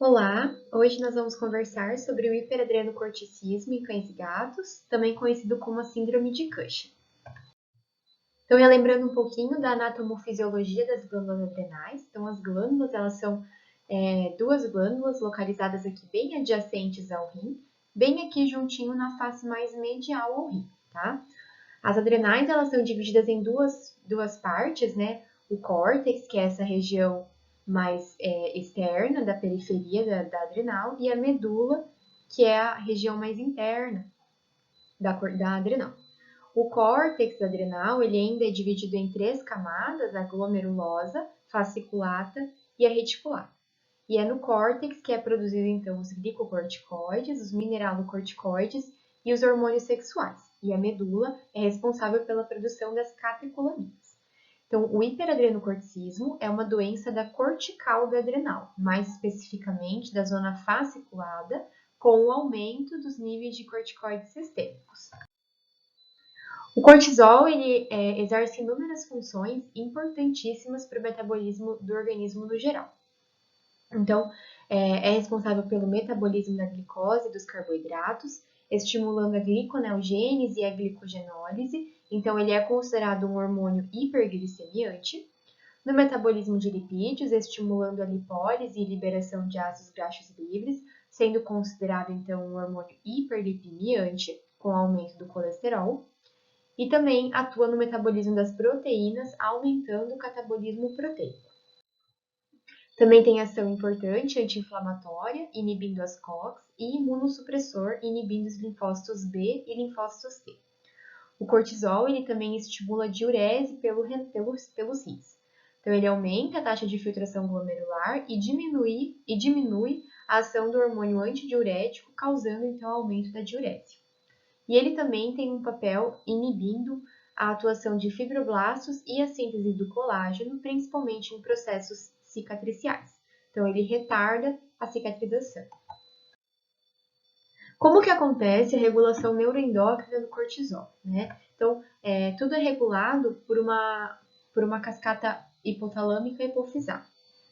Olá, hoje nós vamos conversar sobre o hiperadrenocorticismo em cães e gatos, também conhecido como a síndrome de Cushing. Então, lembrando um pouquinho da anatomofisiologia das glândulas adrenais. Então, as glândulas, elas são duas glândulas localizadas aqui bem adjacentes ao rim, bem aqui juntinho na face mais medial ao rim, tá? As adrenais, elas são divididas em duas partes, né? O córtex, que é essa região mais externa da periferia da adrenal, e a medula, que é a região mais interna da adrenal. O córtex adrenal, ele ainda é dividido em três camadas, a glomerulosa, fasciculata e a reticulata. E é no córtex que é produzido, então, os glicocorticoides, os mineralocorticoides e os hormônios sexuais. E a medula é responsável pela produção das catecolaminas. Então, o hiperadrenocorticismo é uma doença da corticálvea adrenal, mais especificamente da zona fasciculada, com o aumento dos níveis de corticoides sistêmicos. O cortisol ele exerce inúmeras funções importantíssimas para o metabolismo do organismo no geral. Então, é responsável pelo metabolismo da glicose e dos carboidratos, estimulando a gliconeogênese e a glicogenólise. Então, ele é considerado um hormônio hiperglicemiante. No metabolismo de lipídios, estimulando a lipólise e liberação de ácidos graxos livres, sendo considerado, então, um hormônio hiperlipemiante, com aumento do colesterol. E também atua no metabolismo das proteínas, aumentando o catabolismo proteico. Também tem ação importante anti-inflamatória, inibindo as COX, e imunossupressor, inibindo os linfócitos B e linfócitos T. O cortisol ele também estimula a diurese pelos rins. Então, ele aumenta a taxa de filtração glomerular e diminui a ação do hormônio antidiurético, causando, então, aumento da diurese. E ele também tem um papel inibindo a atuação de fibroblastos e a síntese do colágeno, principalmente em processos cicatriciais. Então, ele retarda a cicatrização. Como que acontece a regulação neuroendócrina do cortisol, né? Então, tudo é regulado por uma cascata hipotalâmica e hipofisal.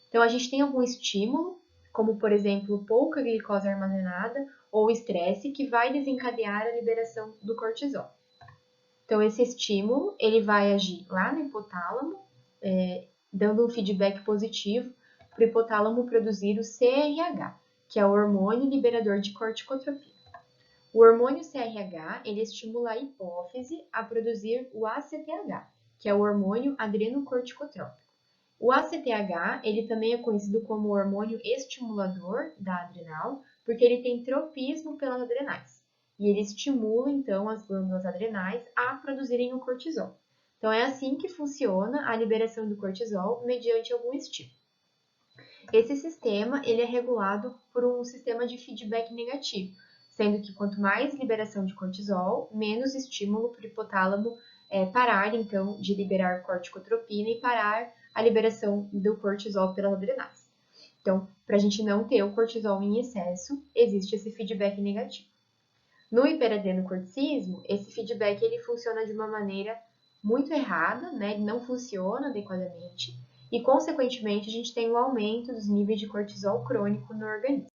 Então, a gente tem algum estímulo, como, por exemplo, pouca glicose armazenada ou estresse, que vai desencadear a liberação do cortisol. Então, esse estímulo, ele vai agir lá no hipotálamo, dando um feedback positivo para o hipotálamo produzir o CRH, que é o hormônio liberador de corticotropina. O hormônio CRH, ele estimula a hipófise a produzir o ACTH, que é o hormônio adrenocorticotrópico. O ACTH, ele também é conhecido como hormônio estimulador da adrenal, porque ele tem tropismo pelas adrenais. E ele estimula, então, as glândulas adrenais a produzirem o cortisol. Então, é assim que funciona a liberação do cortisol mediante algum estímulo. Esse sistema, ele é regulado por um sistema de feedback negativo, sendo que quanto mais liberação de cortisol, menos estímulo para o hipotálamo parar, então, de liberar corticotropina e parar a liberação do cortisol pelas adrenais. Então, para a gente não ter o cortisol em excesso, existe esse feedback negativo. No hiperadrenocorticismo, esse feedback ele funciona de uma maneira muito errada, né? Ele não funciona adequadamente e, consequentemente, a gente tem o aumento dos níveis de cortisol crônico no organismo.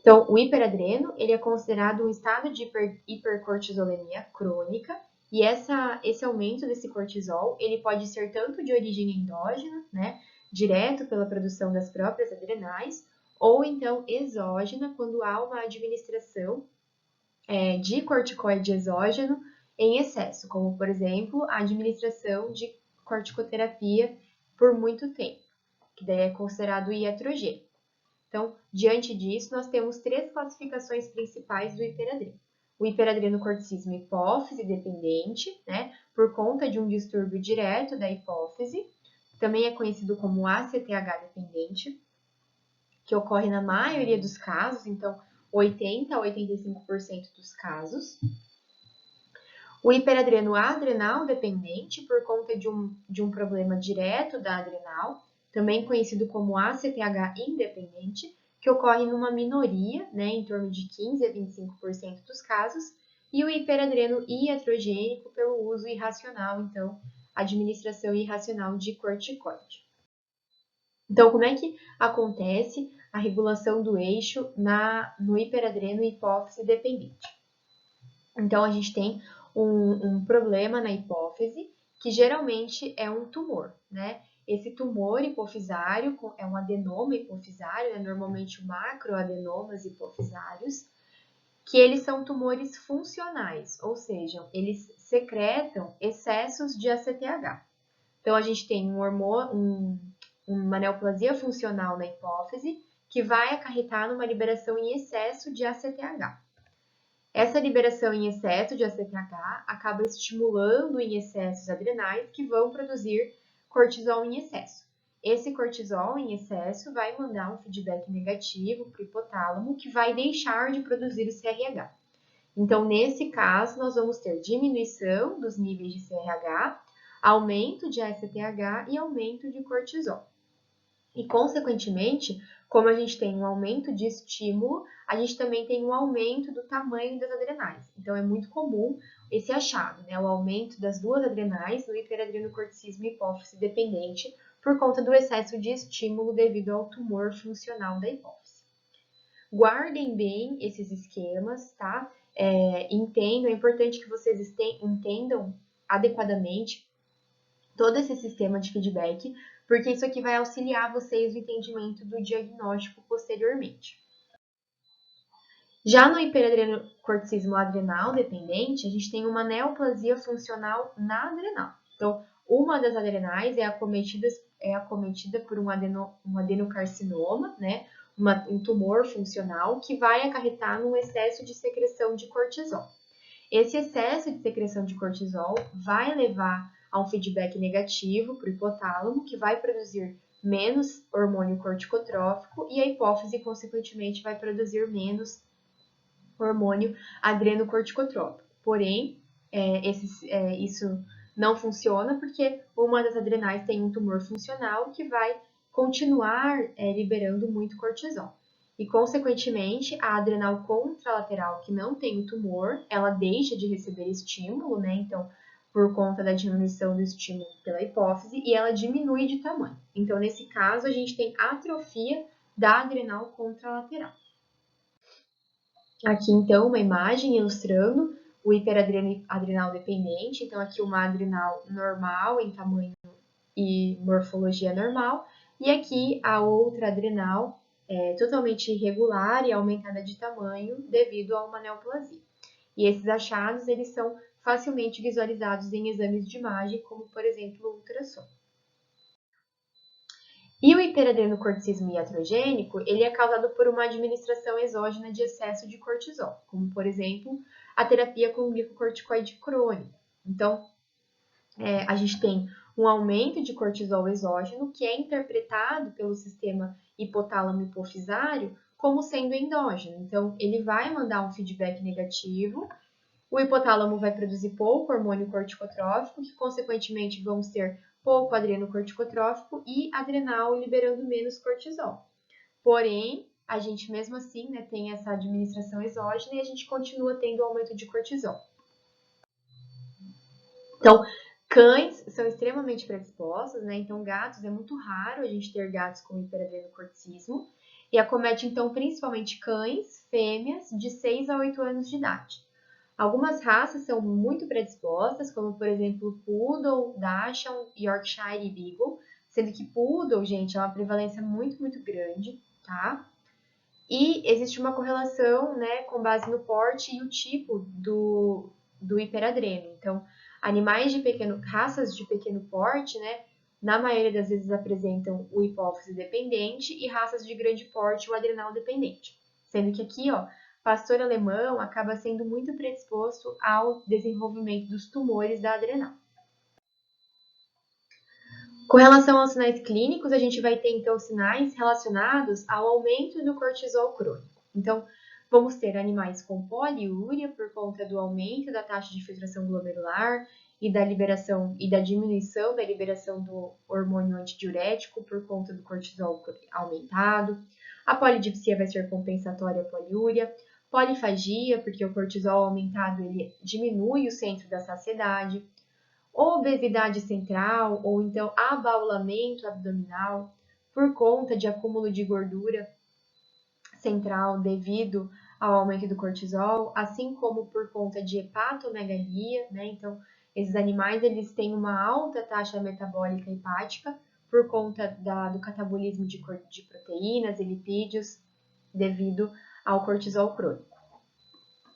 Então, o hiperadreno ele é considerado um estado de hipercortisolemia crônica e esse aumento desse cortisol ele pode ser tanto de origem endógena, né, direto pela produção das próprias adrenais, ou então exógena, quando há uma administração de corticoide exógeno em excesso, como, por exemplo, a administração de corticoterapia por muito tempo, que daí é considerado iatrogênico. Então, diante disso, nós temos três classificações principais do hiperadreno. O hiperadrenocorticismo hipófise dependente, né, por conta de um distúrbio direto da hipófise, também é conhecido como ACTH dependente, que ocorre na maioria dos casos, então 80 a 85% dos casos. O hiperadreno adrenal dependente, por conta de um problema direto da adrenal, também conhecido como ACTH independente, que ocorre numa minoria, né, em torno de 15 a 25% dos casos, e o hiperadreno iatrogênico pelo uso irracional, então, administração irracional de corticoide. Então, como é que acontece a regulação do eixo no hiperadreno e hipófise dependente? Então, a gente tem um problema na hipófise, que geralmente é um tumor, né? Esse tumor hipofisário é um adenoma hipofisário, né? Normalmente macroadenomas hipofisários, que eles são tumores funcionais, ou seja, eles secretam excessos de ACTH. Então, a gente tem uma neoplasia funcional na hipófise, que vai acarretar numa liberação em excesso de ACTH. Essa liberação em excesso de ACTH acaba estimulando em excessos adrenais que vão produzir cortisol em excesso. Esse cortisol em excesso vai mandar um feedback negativo para o hipotálamo, que vai deixar de produzir o CRH. Então, nesse caso, nós vamos ter diminuição dos níveis de CRH, aumento de ACTH e aumento de cortisol. E, consequentemente, como a gente tem um aumento de estímulo, a gente também tem um aumento do tamanho das adrenais. Então, é muito comum esse achado, né? O aumento das duas adrenais no hiperadrenocorticismo hipófise dependente por conta do excesso de estímulo devido ao tumor funcional da hipófise. Guardem bem esses esquemas, tá? Entendam, é importante que vocês entendam adequadamente todo esse sistema de feedback, porque isso aqui vai auxiliar vocês no entendimento do diagnóstico posteriormente. Já no hiperadrenocorticismo adrenal dependente, a gente tem uma neoplasia funcional na adrenal. Então, uma das adrenais é acometida por um adenocarcinoma, né? Um tumor funcional que vai acarretar num excesso de secreção de cortisol. Esse excesso de secreção de cortisol vai levar a um feedback negativo para o hipotálamo, que vai produzir menos hormônio corticotrófico e a hipófise, consequentemente, vai produzir menos hormônio adrenocorticotrópico. Porém, isso não funciona porque uma das adrenais tem um tumor funcional que vai continuar liberando muito cortisol. E, consequentemente, a adrenal contralateral, que não tem o tumor, ela deixa de receber estímulo, né? Então, por conta da diminuição do estímulo pela hipófise, e ela diminui de tamanho. Então, nesse caso, a gente tem atrofia da adrenal contralateral. Aqui, então, uma imagem ilustrando o hiperadrenal dependente. Então, aqui uma adrenal normal em tamanho e morfologia normal. E aqui a outra adrenal totalmente irregular e aumentada de tamanho devido a uma neoplasia. E esses achados, eles são facilmente visualizados em exames de imagem, como, por exemplo, o ultrassom. E o hiperadrenocorticismo iatrogênico, ele é causado por uma administração exógena de excesso de cortisol, como, por exemplo, a terapia com glicocorticoide crônica. Então, a gente tem um aumento de cortisol exógeno que é interpretado pelo sistema hipotálamo hipofisário como sendo endógeno. Então, ele vai mandar um feedback negativo, o hipotálamo vai produzir pouco hormônio corticotrófico, que consequentemente vamos ter pouco adrenocorticotrófico e adrenal liberando menos cortisol. Porém, a gente mesmo assim, né, tem essa administração exógena e a gente continua tendo aumento de cortisol. Então, cães são extremamente predispostos, né? Então, gatos, é muito raro a gente ter gatos com hiperadrenocorticismo. E acomete, então, principalmente cães, fêmeas, de 6 a 8 anos de idade. Algumas raças são muito predispostas, como, por exemplo, Poodle, Dachshund, Yorkshire e Beagle, sendo que Poodle, gente, é uma prevalência muito, muito grande, tá? E existe uma correlação, né, com base no porte e o tipo do hiperadreno. Então, raças de pequeno porte, né, na maioria das vezes apresentam o hipófise dependente e raças de grande porte o adrenal dependente. Sendo que aqui, ó, pastor alemão acaba sendo muito predisposto ao desenvolvimento dos tumores da adrenal. Com relação aos sinais clínicos, a gente vai ter então sinais relacionados ao aumento do cortisol crônico. Então, vamos ter animais com poliúria por conta do aumento da taxa de filtração glomerular e da liberação e da diminuição da liberação do hormônio antidiurético por conta do cortisol aumentado. A polidipsia vai ser compensatória à poliúria. Polifagia, porque o cortisol aumentado ele diminui o centro da saciedade. Obesidade central ou então abaulamento abdominal, por conta de acúmulo de gordura central devido ao aumento do cortisol, assim como por conta de hepatomegalia, né? Então, esses animais eles têm uma alta taxa metabólica hepática por conta do catabolismo de proteínas e lipídios devido ao cortisol crônico.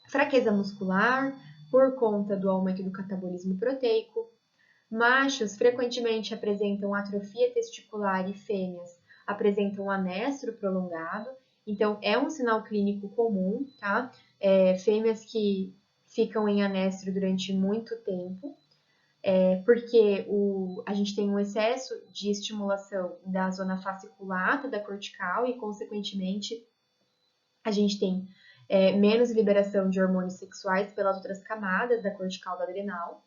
Fraqueza muscular por conta do aumento do catabolismo proteico. Machos frequentemente apresentam atrofia testicular e fêmeas apresentam anestro prolongado. Então, é um sinal clínico comum, tá? Fêmeas que ficam em anestro durante muito tempo, porque a gente tem um excesso de estimulação da zona fasciculata da cortical e, consequentemente, a gente tem menos liberação de hormônios sexuais pelas outras camadas da cortical da adrenal.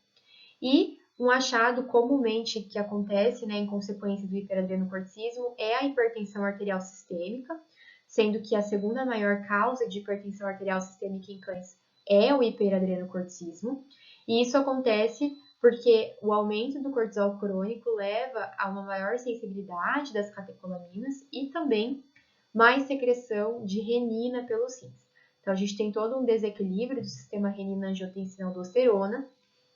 E um achado comumente que acontece, né, em consequência do hiperadrenocorticismo é a hipertensão arterial sistêmica, sendo que a segunda maior causa de hipertensão arterial sistêmica em cães é o hiperadrenocorticismo. E isso acontece porque o aumento do cortisol crônico leva a uma maior sensibilidade das catecolaminas e também mais secreção de renina pelos rins. Então, a gente tem todo um desequilíbrio do sistema renina-angiotensina-aldosterona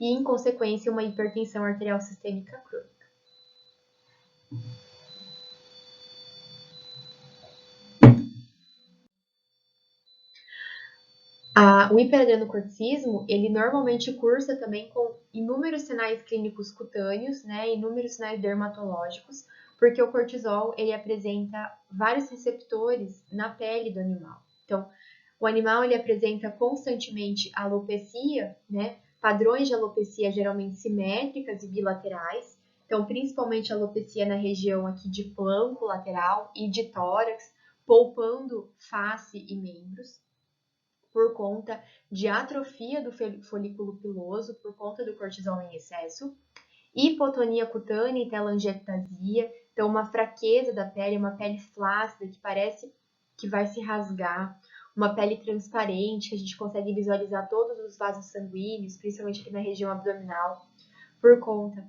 e, em consequência, uma hipertensão arterial sistêmica crônica. O hiperadrenocorticismo, ele normalmente cursa também com inúmeros sinais clínicos cutâneos, né, inúmeros sinais dermatológicos, porque o cortisol, ele apresenta vários receptores na pele do animal. Então, o animal, ele apresenta constantemente alopecia, né, padrões de alopecia geralmente simétricas e bilaterais, então, principalmente alopecia na região aqui de flanco lateral e de tórax, poupando face e membros, por conta de atrofia do folículo piloso, por conta do cortisol em excesso, hipotonia cutânea e telangiectasia, então uma fraqueza da pele, uma pele flácida que parece que vai se rasgar, uma pele transparente, que a gente consegue visualizar todos os vasos sanguíneos, principalmente aqui na região abdominal, por conta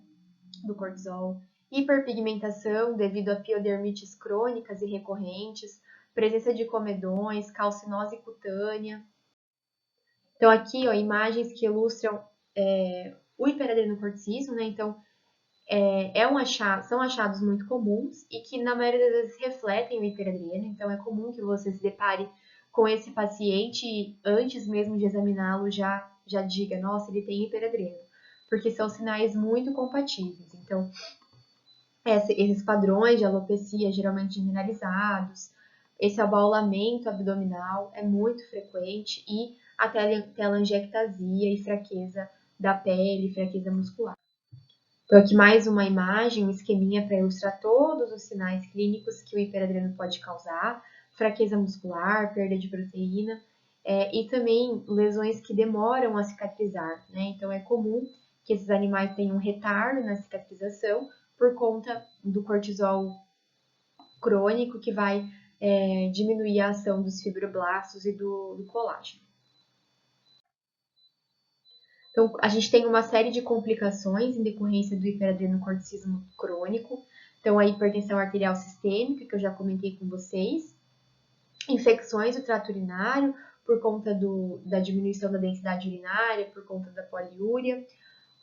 do cortisol, hiperpigmentação devido a piodermites crônicas e recorrentes, presença de comedões, calcinose cutânea. Então, aqui, ó, imagens que ilustram o hiperadrenocorticismo, né? Então, são achados muito comuns e que, na maioria das vezes, refletem o hiperadreno. Então, é comum que você se depare com esse paciente e, antes mesmo de examiná-lo, já diga, nossa, ele tem hiperadreno. Porque são sinais muito compatíveis. Então, esses padrões de alopecia geralmente generalizados, esse abaulamento abdominal é muito frequente e a telangiectasia e fraqueza da pele, fraqueza muscular. Então, aqui mais uma imagem, um esqueminha para ilustrar todos os sinais clínicos que o hiperadreno pode causar, fraqueza muscular, perda de proteína, e também lesões que demoram a cicatrizar, né? Então, é comum que esses animais tenham um retardo na cicatrização por conta do cortisol crônico que vai diminuir a ação dos fibroblastos e do colágeno. Então, a gente tem uma série de complicações em decorrência do hiperadrenocorticismo crônico. Então, a hipertensão arterial sistêmica, que eu já comentei com vocês, infecções do trato urinário, por conta da diminuição da densidade urinária, por conta da poliúria,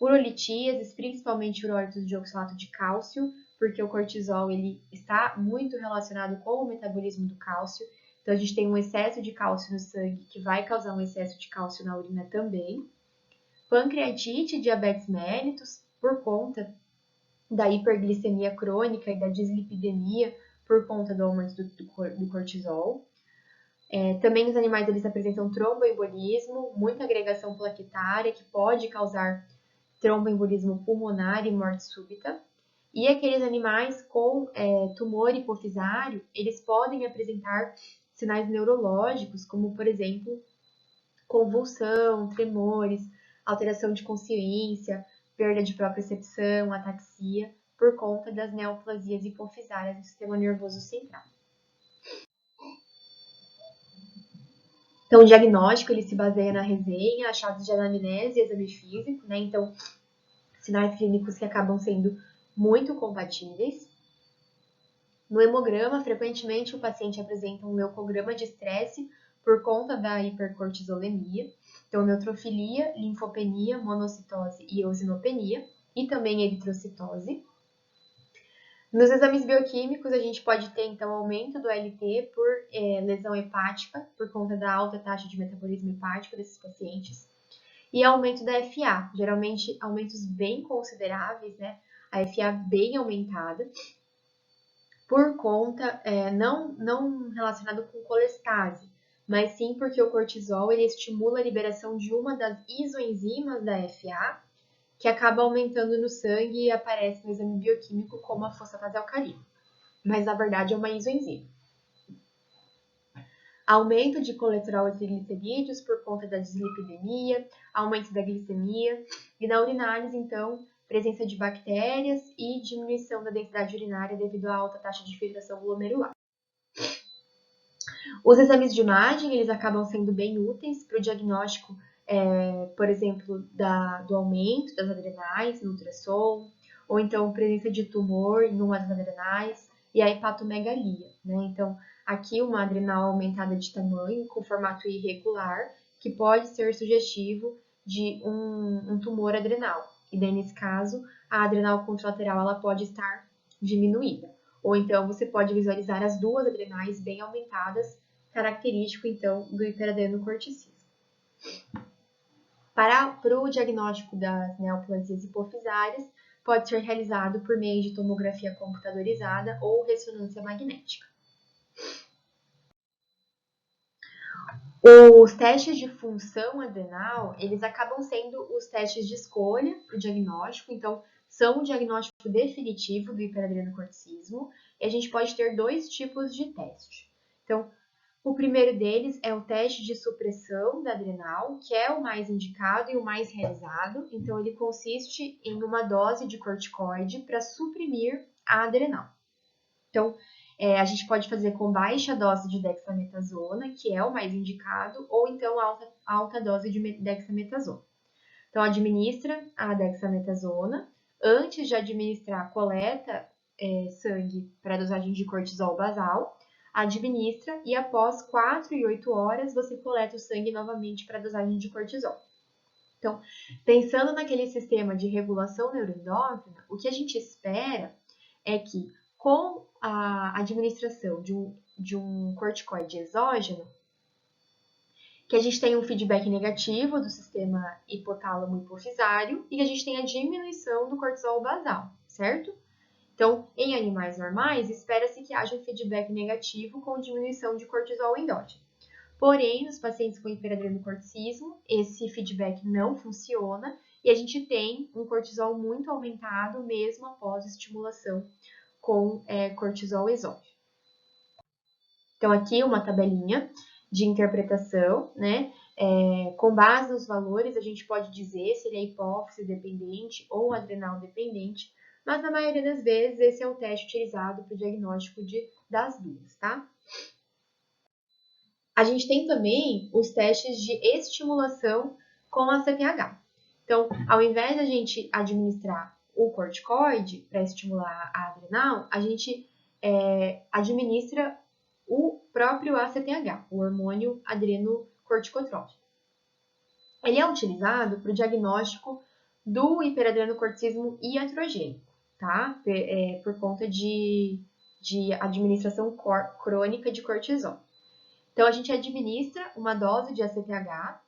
urolitíases, principalmente urólitos de oxalato de cálcio, porque o cortisol ele está muito relacionado com o metabolismo do cálcio. Então, a gente tem um excesso de cálcio no sangue, que vai causar um excesso de cálcio na urina também. Pancreatite e diabetes mellitus, por conta da hiperglicemia crônica e da dislipidemia, por conta do aumento do cortisol. Também os animais eles apresentam tromboembolismo, muita agregação plaquetária, que pode causar tromboembolismo pulmonar e morte súbita. E aqueles animais com tumor hipofisário, eles podem apresentar sinais neurológicos, como, por exemplo, convulsão, tremores, alteração de consciência, perda de propriocepção, ataxia, por conta das neoplasias hipofisárias do sistema nervoso central. Então, o diagnóstico ele se baseia na resenha, achados de anamnese e exame físico, né? Então, sinais clínicos que acabam sendo muito compatíveis. No hemograma, frequentemente o paciente apresenta um leucograma de estresse por conta da hipercortisolemia, então neutrofilia, linfopenia, monocitose e eosinopenia, e também eritrocitose. Nos exames bioquímicos, a gente pode ter, então, aumento do LT por lesão hepática, por conta da alta taxa de metabolismo hepático desses pacientes, e aumento da FA, geralmente aumentos bem consideráveis, né? A FA bem aumentada, por conta, não relacionado com colestase, mas sim porque o cortisol ele estimula a liberação de uma das isoenzimas da FA, que acaba aumentando no sangue e aparece no exame bioquímico como a fosfatase alcalina, mas na verdade é uma isoenzima. Aumento de colesterol e triglicerídeos por conta da dislipidemia, aumento da glicemia, e na urinálise, então, presença de bactérias e diminuição da densidade urinária devido à alta taxa de filtração glomerular. Os exames de imagem, eles acabam sendo bem úteis para o diagnóstico, por exemplo, do aumento das adrenais no ultrassom, ou então presença de tumor em uma das adrenais, e a hepatomegalia, né? Então, aqui uma adrenal aumentada de tamanho, com formato irregular, que pode ser sugestivo de um tumor adrenal. E daí, nesse caso, a adrenal contralateral ela pode estar diminuída. Ou então, você pode visualizar as duas adrenais bem aumentadas, característico, então, do hiperadrenocorticismo. Para o diagnóstico das neoplasias hipofisárias, pode ser realizado por meio de tomografia computadorizada ou ressonância magnética. Os testes de função adrenal, eles acabam sendo os testes de escolha para o diagnóstico, então, são o diagnóstico definitivo do hiperadrenocorticismo, e a gente pode ter dois tipos de teste. Então, o primeiro deles é o teste de supressão da adrenal, que é o mais indicado e o mais realizado. Então, ele consiste em uma dose de corticoide para suprimir a adrenal. Então, a gente pode fazer com baixa dose de dexametasona, que é o mais indicado, ou então alta dose de dexametasona. Então, administra a dexametasona. Antes de administrar, coleta sangue para dosagem de cortisol basal, administra e após 4 e 8 horas você coleta o sangue novamente para dosagem de cortisol. Então, pensando naquele sistema de regulação neuroendócrina, o que a gente espera é que com a administração de um corticoide exógeno, que a gente tenha um feedback negativo do sistema hipotálamo hipofisário e que a gente tenha diminuição do cortisol basal, certo? Então, em animais normais, espera-se que haja um feedback negativo com diminuição de cortisol endógeno. Porém, nos pacientes com hiperadrenocorticismo, esse feedback não funciona e a gente tem um cortisol muito aumentado mesmo após estimulação com cortisol exógeno. Então, aqui uma tabelinha de interpretação, né? Com base nos valores, a gente pode dizer se ele é hipófise dependente ou adrenal dependente, mas na maioria das vezes esse é o teste utilizado para o diagnóstico das duas, tá? A gente tem também os testes de estimulação com a CPH. Então, ao invés de a gente administrar o corticoide para estimular a adrenal, a gente administra o próprio ACTH, o hormônio adrenocorticotrópico. Ele é utilizado para o diagnóstico do hiperadrenocorticismo iatrogênico, tá? Por conta de administração crônica de cortisol. Então, a gente administra uma dose de ACTH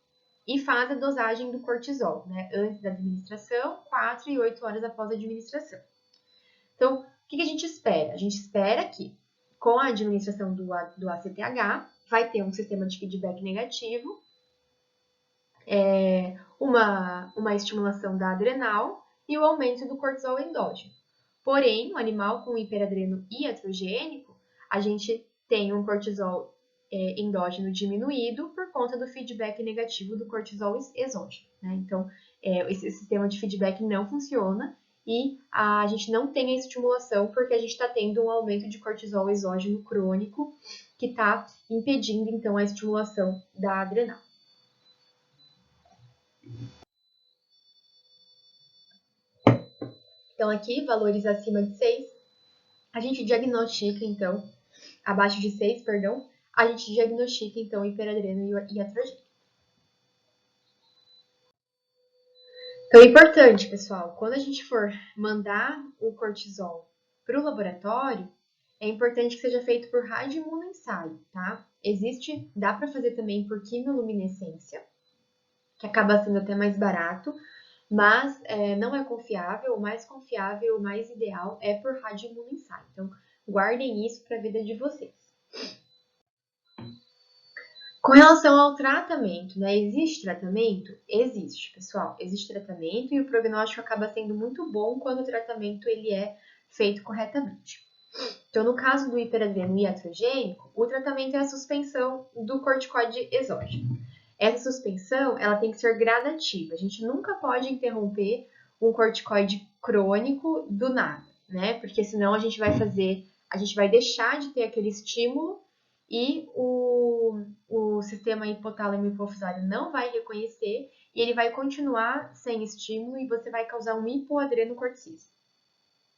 e faz a dosagem do cortisol, né? Antes da administração, 4 e 8 horas após a administração. Então, o que a gente espera? A gente espera que, com a administração do ACTH, vai ter um sistema de feedback negativo, uma estimulação da adrenal e o aumento do cortisol endógeno. Porém, o animal com hiperadreno iatrogênico, a gente tem um cortisol endógeno diminuído por conta do feedback negativo do cortisol exógeno, né? Então, esse sistema de feedback não funciona e a gente não tem a estimulação porque a gente está tendo um aumento de cortisol exógeno crônico que está impedindo, então, a estimulação da adrenal. Então, aqui, valores acima de 6 A gente diagnostica, então, abaixo de 6, perdão, a gente diagnostica, então, hiperadreno e iatrogênico. Então, é importante, pessoal, quando a gente for mandar o cortisol para o laboratório, é importante que seja feito por radioimunoensaio, tá? Dá para fazer também por quimiluminescência, que acaba sendo até mais barato, mas não é confiável. O mais confiável, o mais ideal é por radioimunoensaio. Então, guardem isso para a vida de vocês. Com relação ao tratamento, né? Existe tratamento? Existe, pessoal. Existe tratamento e o prognóstico acaba sendo muito bom quando o tratamento ele é feito corretamente. Então, no caso do hiperadreno iatrogênico, o tratamento é a suspensão do corticoide exógeno. Essa suspensão, ela tem que ser gradativa. A gente nunca pode interromper um corticoide crônico do nada, né? Porque senão a gente vai deixar de ter aquele estímulo e o sistema hipotálamo hipofisário não vai reconhecer e ele vai continuar sem estímulo e você vai causar um hipoadrenocorticismo.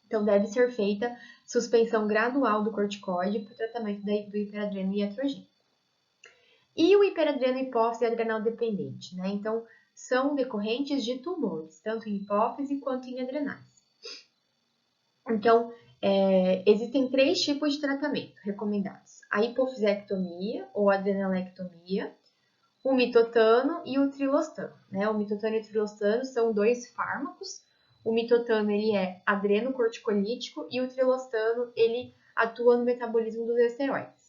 Então, deve ser feita suspensão gradual do corticoide para o tratamento do hiperadreno iatrogênico. E o hiperadreno hipófise adrenal dependente, né? Então, são decorrentes de tumores, tanto em hipófise quanto em adrenais. Então, existem 3 tipos de tratamento recomendados: a hipofisectomia ou adrenalectomia, o mitotano e o trilostano, né? O mitotano e o trilostano são 2 fármacos. O mitotano ele é adrenocorticolítico e o trilostano ele atua no metabolismo dos esteroides.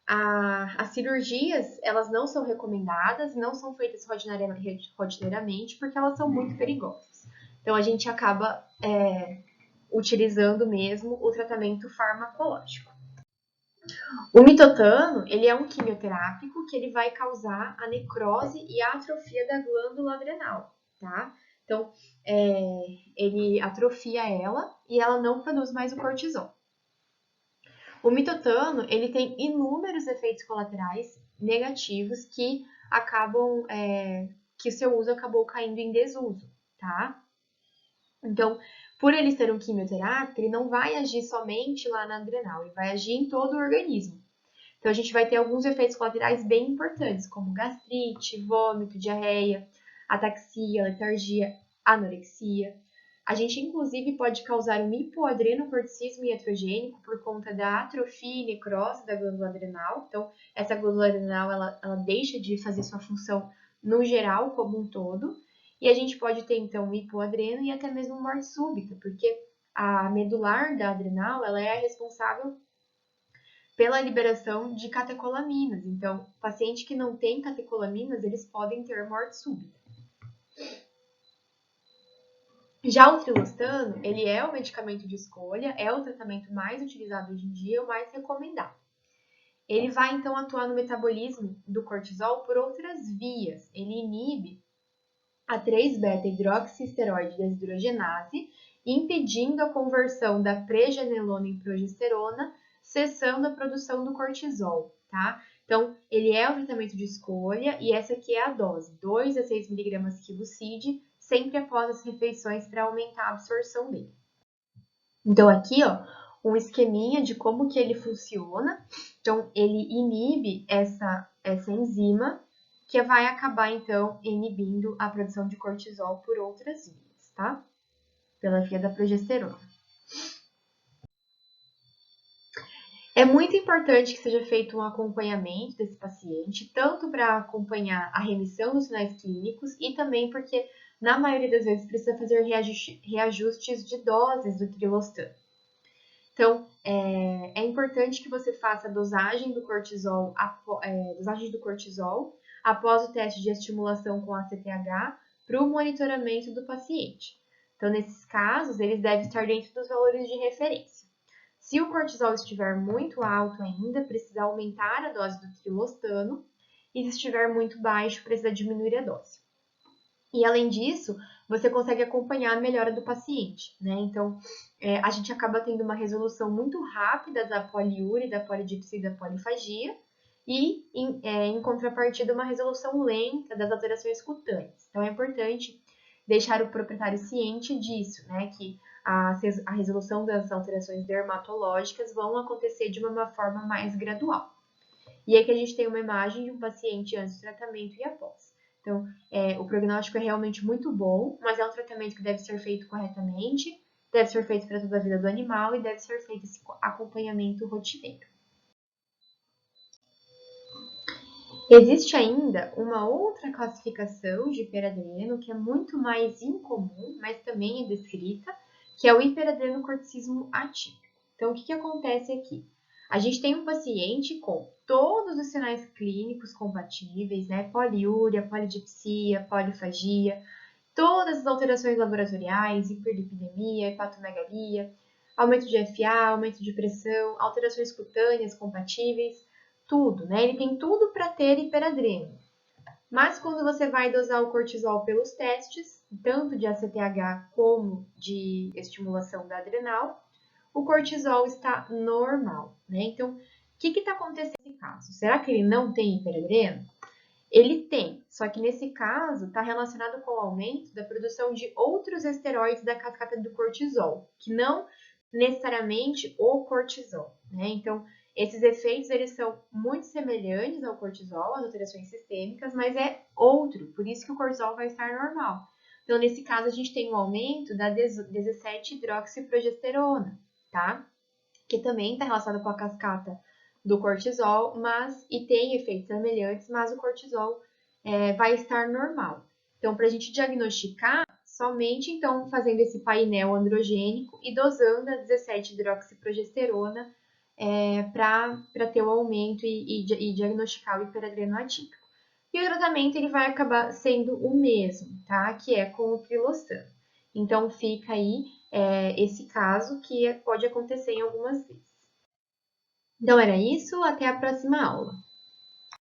As cirurgias, elas não são recomendadas, não são feitas rotineiramente, porque elas são muito perigosas. Então, a gente acaba utilizando mesmo o tratamento farmacológico. O mitotano, ele é um quimioterápico que ele vai causar a necrose e a atrofia da glândula adrenal, tá? Então, ele atrofia ela e ela não produz mais o cortisol. O mitotano, ele tem inúmeros efeitos colaterais negativos que acabam, que o seu uso acabou caindo em desuso, tá? Então, por ele ser um quimioterápico, ele não vai agir somente lá na adrenal, ele vai agir em todo o organismo. Então, a gente vai ter alguns efeitos colaterais bem importantes, como gastrite, vômito, diarreia, ataxia, letargia, anorexia. A gente, inclusive, pode causar um hipoadrenocorticismo iatrogênico por conta da atrofia e necrose da glândula adrenal. Então, essa glândula adrenal, ela deixa de fazer sua função no geral, como um todo. E a gente pode ter, então, um hipoadreno e até mesmo morte súbita, porque a medular da adrenal, ela é a responsável pela liberação de catecolaminas. Então, paciente que não tem catecolaminas, eles podem ter morte súbita. Já o trilostano, ele é o medicamento de escolha, é o tratamento mais utilizado hoje em dia, o mais recomendado. Ele vai, então, atuar no metabolismo do cortisol por outras vias. Ele inibe a 3-beta-hidroxiesteroide desidrogenase, impedindo a conversão da preganelona em progesterona, cessando a produção do cortisol, tá? Então, ele é o tratamento de escolha e essa aqui é a dose, 2 a 6 mg quilocid, sempre após as refeições para aumentar a absorção dele. Então, aqui, ó, um esqueminha de como que ele funciona. Então, ele inibe essa enzima que vai acabar, então, inibindo a produção de cortisol por outras vias, tá? Pela via da progesterona. É muito importante que seja feito um acompanhamento desse paciente, tanto para acompanhar a remissão dos sinais clínicos e também porque, na maioria das vezes, precisa fazer reajustes de doses do trilostano. Então, é importante que você faça a dosagem do cortisol após o teste de estimulação com ACTH para o monitoramento do paciente. Então, nesses casos, eles devem estar dentro dos valores de referência. Se o cortisol estiver muito alto ainda, precisa aumentar a dose do trilostano, e se estiver muito baixo, precisa diminuir a dose. E além disso, você consegue acompanhar a melhora do paciente, né? Então, a gente acaba tendo uma resolução muito rápida da poliúria, da polidipsia e da polifagia, e, em contrapartida, uma resolução lenta das alterações cutâneas. Então, é importante deixar o proprietário ciente disso, né? Que a resolução das alterações dermatológicas vão acontecer de uma forma mais gradual. E aqui a gente tem uma imagem de um paciente antes do tratamento e após. Então, o prognóstico é realmente muito bom, mas é um tratamento que deve ser feito corretamente, deve ser feito para toda a vida do animal e deve ser feito esse acompanhamento rotineiro. Existe ainda uma outra classificação de hiperadreno que é muito mais incomum, mas também é descrita, que é o hiperadrenocorticismo atípico. Então, o que acontece aqui? A gente tem um paciente com todos os sinais clínicos compatíveis, né? Poliúria, polidipsia, polifagia, todas as alterações laboratoriais, hiperlipidemia, hepatomegalia, aumento de FA, aumento de pressão, alterações cutâneas compatíveis, tudo, né? Ele tem tudo para ter hiperadreno. Mas quando você vai dosar o cortisol pelos testes, tanto de ACTH como de estimulação da adrenal, o cortisol está normal, né? Então, o que está acontecendo nesse caso? Será que ele não tem hiperadreno? Ele tem, só que nesse caso está relacionado com o aumento da produção de outros esteroides da cascata do cortisol, que não necessariamente o cortisol, né? Então, esses efeitos eles são muito semelhantes ao cortisol, às alterações sistêmicas, mas é outro, por isso que o cortisol vai estar normal. Então, nesse caso, a gente tem um aumento da 17-hidroxiprogesterona, tá? Que também está relacionado com a cascata do cortisol, e tem efeitos semelhantes, mas o cortisol vai estar normal. Então, para a gente diagnosticar, somente então fazendo esse painel androgênico e dosando a 17-hidroxiprogesterona para ter o aumento e diagnosticar o hiperadreno atípico. E o tratamento ele vai acabar sendo o mesmo, tá? Que é com o trilostano. Então, fica aí esse caso que pode acontecer em algumas vezes. Então, era isso. Até a próxima aula.